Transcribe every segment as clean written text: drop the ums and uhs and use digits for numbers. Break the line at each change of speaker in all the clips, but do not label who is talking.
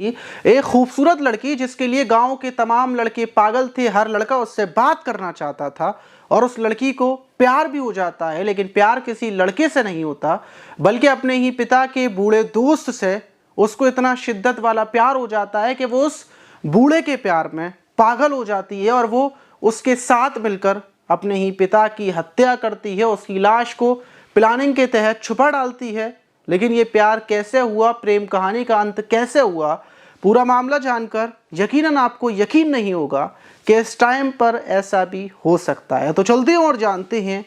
कि एक खूबसूरत लड़की जिसके लिए गांव के तमाम लड़के पागल थे, हर लड़का उससे बात करना चाहता था और उस लड़की को प्यार भी हो जाता है, लेकिन प्यार किसी लड़के से नहीं होता बल्कि अपने ही पिता के बूढ़े दोस्त से उसको इतना शिद्दत वाला प्यार हो जाता है कि वो उस बूढ़े के प्यार में पागल हो जाती है और वो उसके साथ मिलकर अपने ही पिता की हत्या करती है, उसकी लाश को प्लानिंग के तहत छुपा डालती है। लेकिन ये प्यार कैसे हुआ, प्रेम कहानी का अंत कैसे हुआ, पूरा मामला जानकर यकीनन आपको यकीन नहीं होगा कि इस टाइम पर ऐसा भी हो सकता है। तो चलते हैं और जानते हैं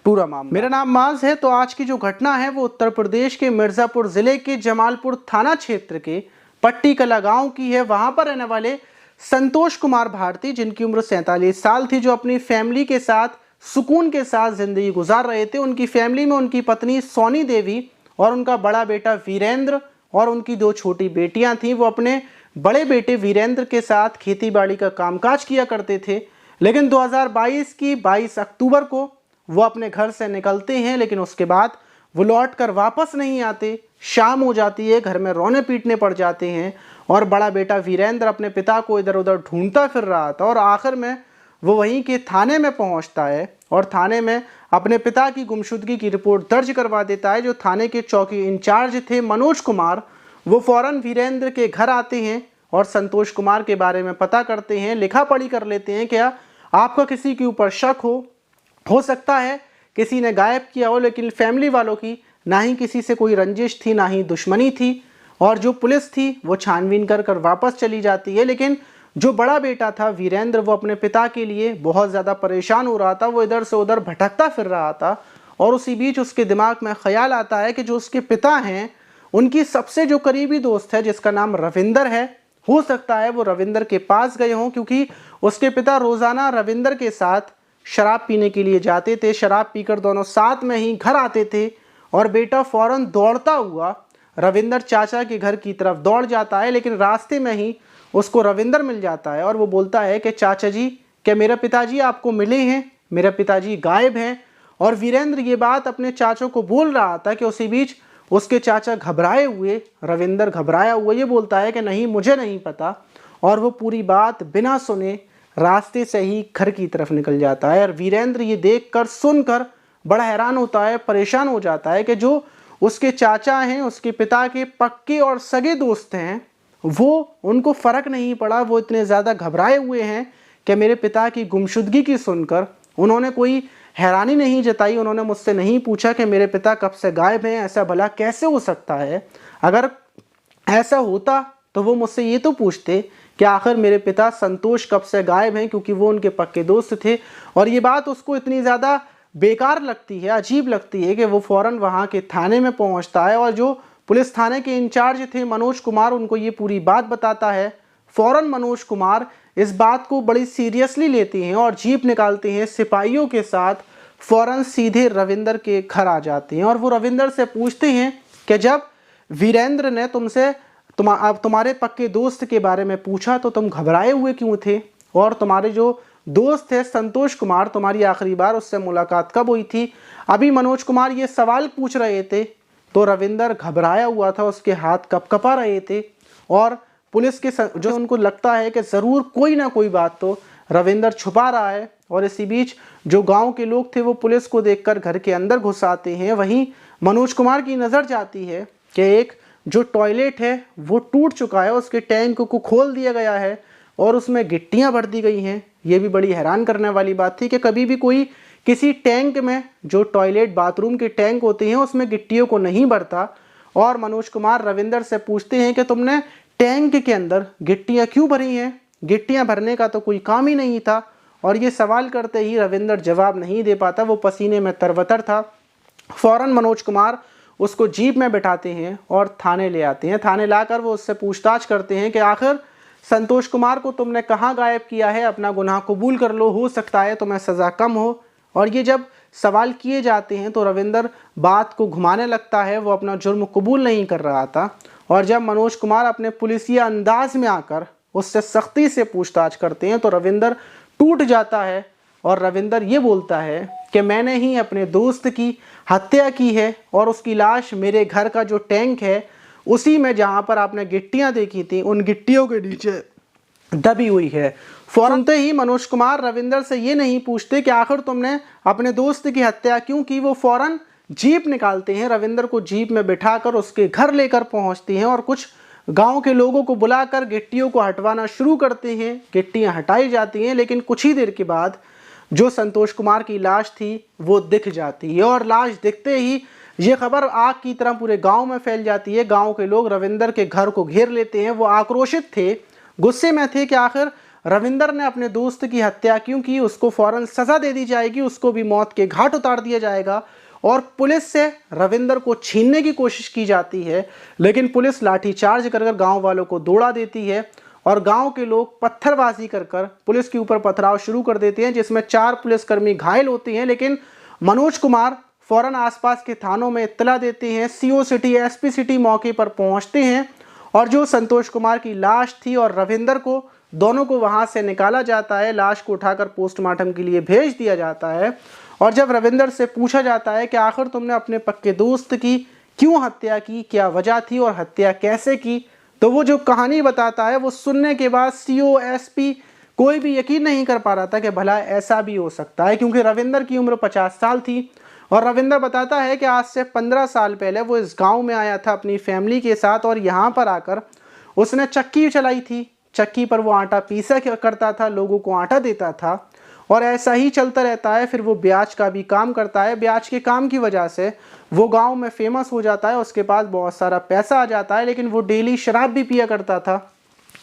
पूरा मामला। मेरा नाम माज है। तो आज की जो घटना है वो उत्तर प्रदेश के मिर्ज़ापुर ज़िले के जमालपुर थाना क्षेत्र के पट्टी कला गाँव की है। वहाँ पर रहने वाले संतोष कुमार भारती, जिनकी उम्र 47 साल थी, जो अपनी फैमिली के साथ सुकून के साथ ज़िंदगी गुजार रहे थे। उनकी फैमिली में उनकी पत्नी सोनी देवी और उनका बड़ा बेटा वीरेंद्र और उनकी 2 छोटी बेटियां थीं। वो अपने बड़े बेटे वीरेंद्र के साथ खेतीबाड़ी का कामकाज किया करते थे। लेकिन 2022 की 22 अक्टूबर को वो अपने घर से निकलते हैं, लेकिन उसके बाद वो लौट कर वापस नहीं आते। शाम हो जाती है, घर में रोने पीटने पड़ जाते हैं और बड़ा बेटा वीरेंद्र अपने पिता को इधर उधर ढूंढता फिर रहा था और आखिर में वो वहीं के थाने में पहुंचता है और थाने में अपने पिता की गुमशुदगी की रिपोर्ट दर्ज करवा देता है। जो थाने के चौकी इंचार्ज थे मनोज कुमार, वो फौरन वीरेंद्र के घर आते हैं और संतोष कुमार के बारे में पता करते हैं, लिखा पढ़ी कर लेते हैं। क्या आपका किसी के ऊपर शक हो सकता है किसी ने गायब किया हो, लेकिन फैमिली वालों की ना ही किसी से कोई रंजिश थी ना ही दुश्मनी थी। और जो पुलिस थी वो छानबीन कर वापस चली जाती है। लेकिन जो बड़ा बेटा था वीरेंद्र, वो अपने पिता के लिए बहुत ज़्यादा परेशान हो रहा था। वो इधर से उधर भटकता फिर रहा था और उसी बीच उसके दिमाग में ख्याल आता है कि जो उसके पिता हैं, उनकी सबसे जो करीबी दोस्त है जिसका नाम रविंदर है, हो सकता है वो रविंदर के पास गए हों, क्योंकि उसके पिता रोज़ाना रविंदर के साथ शराब पीने के लिए जाते थे। शराब पीकर दोनों साथ में ही घर आते थे और बेटा फौरन दौड़ता हुआ रविंदर चाचा के घर की तरफ दौड़ जाता है। लेकिन रास्ते में ही उसको रविंदर मिल जाता है और वो बोलता है कि चाचा जी, क्या मेरा पिताजी आपको मिले हैं? मेरा पिताजी गायब हैं। और वीरेंद्र ये बात अपने चाचों को बोल रहा था कि उसी बीच उसके चाचा घबराए हुए, रविंदर घबराया हुआ ये बोलता है कि नहीं, मुझे नहीं पता। और वो पूरी बात बिना सुने रास्ते से ही घर की तरफ निकल जाता है। और वीरेंद्र ये देखकर सुनकर बड़ा हैरान होता है, परेशान हो जाता है कि जो उसके चाचा हैं, उसके पिता के पक्के और सगे दोस्त हैं, वो उनको फ़र्क नहीं पड़ा। वो इतने ज़्यादा घबराए हुए हैं कि मेरे पिता की गुमशुदगी की सुनकर उन्होंने कोई हैरानी नहीं जताई। उन्होंने मुझसे नहीं पूछा कि मेरे पिता कब से गायब हैं, ऐसा भला कैसे हो सकता है। अगर ऐसा होता तो वो मुझसे ये तो पूछते कि आखिर मेरे पिता संतोष कब से गायब हैं, क्योंकि वो उनके पक्के दोस्त थे। और ये बात उसको इतनी ज़्यादा बेकार लगती है, अजीब लगती है कि वो फ़ौरन वहाँ के थाने में पहुँचता है और जो पुलिस थाने के इंचार्ज थे मनोज कुमार, उनको ये पूरी बात बताता है। फ़ौरन मनोज कुमार इस बात को बड़ी सीरियसली लेते हैं और जीप निकालते हैं, सिपाहियों के साथ फ़ौरन सीधे रविंदर के घर आ जाते हैं। और वो रविंदर से पूछते हैं कि जब वीरेंद्र ने तुमसे तुम्हारे पक्के दोस्त के बारे में पूछा तो तुम घबराए हुए क्यों थे, और तुम्हारे जो दोस्त है संतोष कुमार, तुम्हारी आखिरी बार उससे मुलाकात कब हुई थी? अभी मनोज कुमार ये सवाल पूछ रहे थे तो रविंदर घबराया हुआ था, उसके हाथ कँपा रहे थे और पुलिस के जो उनको लगता है कि ज़रूर कोई ना कोई बात तो रविंदर छुपा रहा है। और इसी बीच जो गांव के लोग थे वो पुलिस को देखकर घर के अंदर घुस आते हैं। वहीं मनोज कुमार की नज़र जाती है कि एक जो टॉयलेट है वो टूट चुका है, उसके टैंक को खोल दिया गया है और उसमें गिट्टियाँ भर दी गई हैं। ये भी बड़ी हैरान करने वाली बात थी कि कभी भी कोई किसी टैंक में, जो टॉयलेट बाथरूम के टैंक होते हैं, उसमें गिट्टियों को नहीं भरता। और मनोज कुमार रविंदर से पूछते हैं कि तुमने टैंक के अंदर गिट्टियाँ क्यों भरी हैं? गिट्टियाँ भरने का तो कोई काम ही नहीं था। और ये सवाल करते ही रविंदर जवाब नहीं दे पाता, वो पसीने में तरबतर था। फ़ौरन मनोज कुमार उसको जीप में बिठाते हैं और थाने ले आते हैं। थाने लाकर वो उससे पूछताछ करते हैं कि आखिर संतोष कुमार को तुमने कहाँ गायब किया है, अपना गुनाह कबूल कर लो, हो सकता है तुम्हें सज़ा कम हो। और ये जब सवाल किए जाते हैं तो रविंदर बात को घुमाने लगता है, वो अपना जुर्म कबूल नहीं कर रहा था। और जब मनोज कुमार अपने पुलिसिया अंदाज में आकर उससे सख्ती से पूछताछ करते हैं तो रविंदर टूट जाता है और रविंदर ये बोलता है कि मैंने ही अपने दोस्त की हत्या की है और उसकी लाश मेरे घर का जो टैंक है उसी में जहां पर आपने गिट्टियां देखी थी उन गिट्टियों के नीचे दबी हुई है। फौरन ही मनोज कुमार रविंदर से ये नहीं पूछते कि आखिर तुमने अपने दोस्त की हत्या क्यों की। वो फौरन जीप निकालते हैं, रविंदर को जीप में बिठाकर उसके घर लेकर पहुंचती हैं और कुछ गांव के लोगों को बुलाकर गिट्टियों को हटवाना शुरू करते हैं। गिट्टियां हटाई जाती हैं, लेकिन कुछ ही देर के बाद जो संतोष कुमार की लाश थी वो दिख जाती है और लाश दिखते ही ये खबर आग की तरह पूरे गांव में फैल जाती है। गांव के लोग रविंदर के घर को घेर लेते हैं। वो आक्रोशित थे, गुस्से में थे कि आखिर रविंदर ने अपने दोस्त की हत्या क्यों की, उसको फौरन सजा दे दी जाएगी, उसको भी मौत के घाट उतार दिया जाएगा। और पुलिस से रविंदर को छीनने की कोशिश की जाती है, लेकिन पुलिस लाठीचार्ज कर गांव वालों को दौड़ा देती है और गांव के लोग पत्थरबाजी कर पुलिस के ऊपर पथराव शुरू कर देते हैं, जिसमें 4 पुलिसकर्मी घायल होते हैं। लेकिन मनोज कुमार फौरन आसपास के थानों में इत्तला देते हैं। सीओ सिटी, एसपी सिटी मौके पर पहुंचते हैं और जो संतोष कुमार की लाश थी और रविंदर को, दोनों को वहां से निकाला जाता है। लाश को उठाकर पोस्टमार्टम के लिए भेज दिया जाता है और जब रविंदर से पूछा जाता है कि आखिर तुमने अपने पक्के दोस्त की क्यों हत्या की, क्या वजह थी और हत्या कैसे की, तो वो जो कहानी बताता है वो सुनने के बाद सीओ, एसपी कोई भी यकीन नहीं कर पा रहा था कि भला ऐसा भी हो सकता है, क्योंकि रविंदर की उम्र 50 साल थी। और रविंदर बताता है कि आज से 15 साल पहले वो इस गांव में आया था अपनी फैमिली के साथ और यहाँ पर आकर उसने चक्की चलाई थी। चक्की पर वो आटा पीसा करता था, लोगों को आटा देता था और ऐसा ही चलता रहता है। फिर वो ब्याज का भी काम करता है। ब्याज के काम की वजह से वो गांव में फेमस हो जाता है, उसके पास बहुत सारा पैसा आ जाता है, लेकिन वो डेली शराब भी पिया करता था।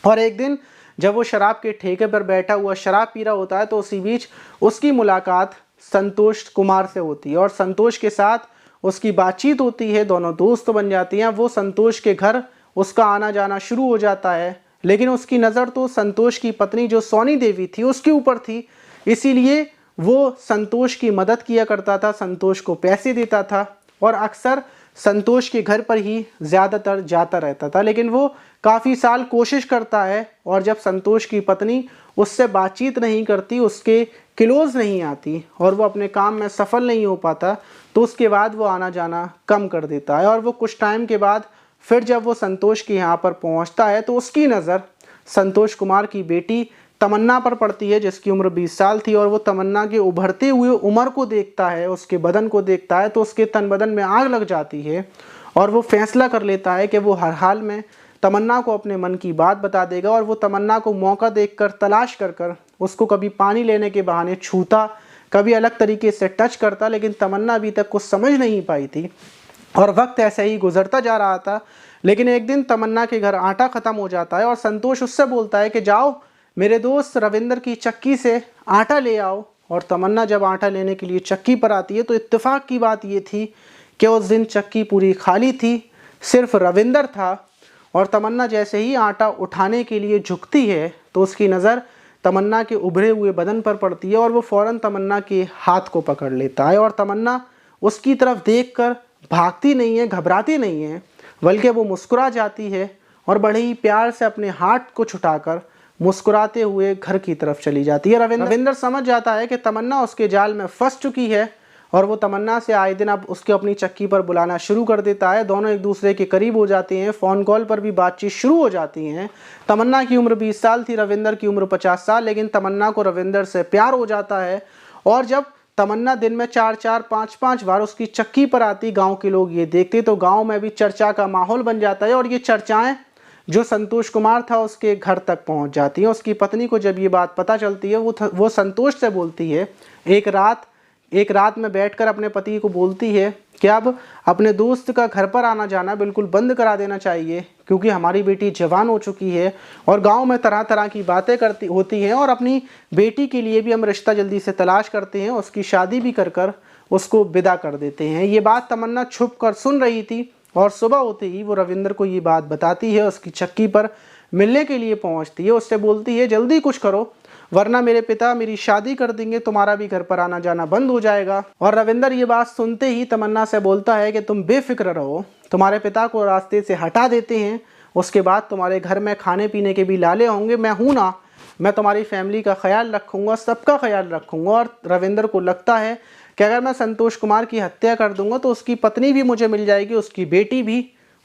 और एक दिन जब वो शराब के ठेके पर बैठा हुआ शराब पी रहा होता है तो उसी बीच उसकी मुलाकात संतोष कुमार से होती है और संतोष के साथ उसकी बातचीत होती है, दोनों दोस्त बन जाती हैं। वो संतोष के घर उसका आना जाना शुरू हो जाता है, लेकिन उसकी नज़र तो संतोष की पत्नी जो सोनी देवी थी उसके ऊपर थी, इसीलिए वो संतोष की मदद किया करता था, संतोष को पैसे देता था और अक्सर संतोष के घर पर ही ज़्यादातर जाता रहता था। लेकिन वो काफ़ी साल कोशिश करता है और जब संतोष की पत्नी उससे बातचीत नहीं करती, उसके क्लोज नहीं आती और वो अपने काम में सफल नहीं हो पाता, तो उसके बाद वो आना जाना कम कर देता है। और वो कुछ टाइम के बाद फिर जब वो संतोष के यहाँ पर पहुँचता है तो उसकी नज़र संतोष कुमार की बेटी तमन्ना पर पड़ती है, जिसकी उम्र 20 साल थी। और वो तमन्ना के उभरते हुए उम्र को देखता है, उसके बदन को देखता है तो उसके तन बदन में आग लग जाती है और वो फैसला कर लेता है कि वो हर हाल में तमन्ना को अपने मन की बात बता देगा। और वो तमन्ना को मौका देखकर तलाश कर उसको कभी पानी लेने के बहाने छूता, कभी अलग तरीके से टच करता, लेकिन तमन्ना अभी तक कुछ समझ नहीं पाई थी और वक्त ऐसे ही गुजरता जा रहा था। लेकिन एक दिन तमन्ना के घर आटा ख़त्म हो जाता है और संतोष उससे बोलता है कि जाओ मेरे दोस्त रविंदर की चक्की से आटा ले आओ। और तमन्ना जब आटा लेने के लिए चक्की पर आती है तो इत्तेफाक की बात ये थी कि उस दिन चक्की पूरी खाली थी, सिर्फ रविंदर था। और तमन्ना जैसे ही आटा उठाने के लिए झुकती है तो उसकी नज़र तमन्ना के उभरे हुए बदन पर पड़ती है और वो फ़ौरन तमन्ना के हाथ को पकड़ लेता है और तमन्ना उसकी तरफ देखकर भागती नहीं है, घबराती नहीं है, बल्कि वो मुस्कुरा जाती है और बड़े ही प्यार से अपने हाथ को छुटाकर मुस्कुराते हुए घर की तरफ चली जाती है। रविंदर समझ जाता है कि तमन्ना उसके जाल में फंस चुकी है और वो तमन्ना से आए दिन अब उसके अपनी चक्की पर बुलाना शुरू कर देता है। दोनों एक दूसरे के करीब हो जाते हैं, फ़ोन कॉल पर भी बातचीत शुरू हो जाती हैं। तमन्ना की उम्र 20 साल थी, रविंदर की उम्र 50 साल, लेकिन तमन्ना को रविंदर से प्यार हो जाता है। और जब तमन्ना दिन में 4-4, 5-5 बार उसकी चक्की पर आती, गाँव के लोग ये देखते तो गाँव में भी चर्चा का माहौल बन जाता है और ये चर्चाएँ जो संतोष कुमार था उसके घर तक पहुंच जाती है। उसकी पत्नी को जब ये बात पता चलती है वो संतोष से बोलती है, एक रात में बैठकर अपने पति को बोलती है कि अब अपने दोस्त का घर पर आना जाना बिल्कुल बंद करा देना चाहिए, क्योंकि हमारी बेटी जवान हो चुकी है और गांव में तरह तरह की बातें होती हैं और अपनी बेटी के लिए भी हम रिश्ता जल्दी से तलाश करते हैं, उसकी शादी भी कर उसको विदा कर देते हैं। ये बात तमन्ना छुप कर सुन रही थी और सुबह होते ही वो रविंदर को ये बात बताती है, उसकी चक्की पर मिलने के लिए पहुंचती है, उससे बोलती है जल्दी कुछ करो वरना मेरे पिता मेरी शादी कर देंगे, तुम्हारा भी घर पर आना जाना बंद हो जाएगा। और रविंदर ये बात सुनते ही तमन्ना से बोलता है कि तुम बेफिक्र रहो, तुम्हारे पिता को रास्ते से हटा देते हैं, उसके बाद तुम्हारे घर में खाने पीने के भी लाले होंगे, मैं हूँ ना, मैं तुम्हारी फैमिली का ख्याल रखूँगा, सबका ख्याल रखूँगा। और रविंदर को लगता है कि अगर मैं संतोष कुमार की हत्या कर दूंगा तो उसकी पत्नी भी मुझे मिल जाएगी, उसकी बेटी भी,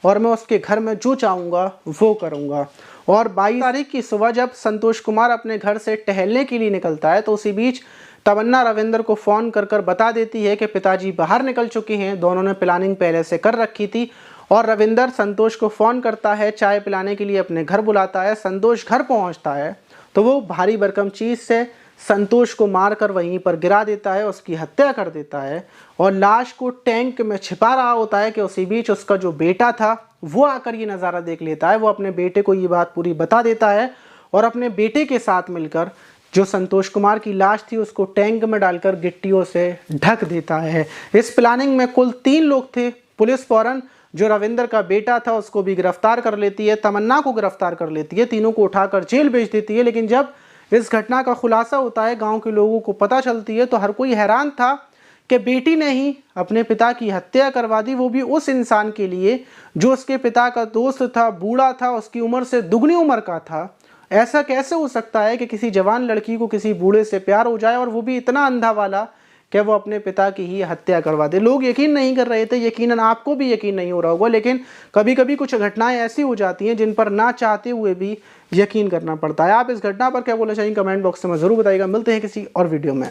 और मैं उसके घर में जो चाहूँगा वो करूँगा। और 22 तारीख की सुबह जब संतोष कुमार अपने घर से टहलने के लिए निकलता है तो उसी बीच तमन्ना रविंदर को फ़ोन कर कर बता देती है कि पिताजी बाहर निकल चुके हैं। दोनों ने प्लानिंग पहले से कर रखी थी और रविंदर संतोष को फ़ोन करता है, चाय पिलाने के लिए अपने घर बुलाता है। संतोष घर पहुंचता है तो वो भारी भरकम चीज़ से संतोष को मारकर वहीं पर गिरा देता है, उसकी हत्या कर देता है और लाश को टैंक में छिपा रहा होता है कि उसी बीच उसका जो बेटा था वो आकर ये नज़ारा देख लेता है। वो अपने बेटे को ये बात पूरी बता देता है और अपने बेटे के साथ मिलकर जो संतोष कुमार की लाश थी उसको टैंक में डालकर गिट्टियों से ढक देता है। इस प्लानिंग में कुल 3 लोग थे। पुलिस फौरन जो रविंदर का बेटा था उसको भी गिरफ्तार कर लेती है, तमन्ना को गिरफ्तार कर लेती है, तीनों को उठाकर जेल भेज देती है। लेकिन जब इस घटना का खुलासा होता है, गांव के लोगों को पता चलती है, तो हर कोई हैरान था कि बेटी ने ही अपने पिता की हत्या करवा दी, वो भी उस इंसान के लिए जो उसके पिता का दोस्त था, बूढ़ा था, उसकी उम्र से दुगनी उम्र का था। ऐसा कैसे हो सकता है कि किसी जवान लड़की को किसी बूढ़े से प्यार हो जाए और वो भी इतना अंधा वाला कि वो अपने पिता की ही हत्या करवा दे। लोग यकीन नहीं कर रहे थे, यकीनन आपको भी यकीन नहीं हो रहा होगा, लेकिन कभी कभी कुछ घटनाएं ऐसी हो जाती हैं जिन पर ना चाहते हुए भी यकीन करना पड़ता है। आप इस घटना पर क्या बोलना चाहिए कमेंट बॉक्स में ज़रूर बताइएगा। मिलते हैं किसी और वीडियो में।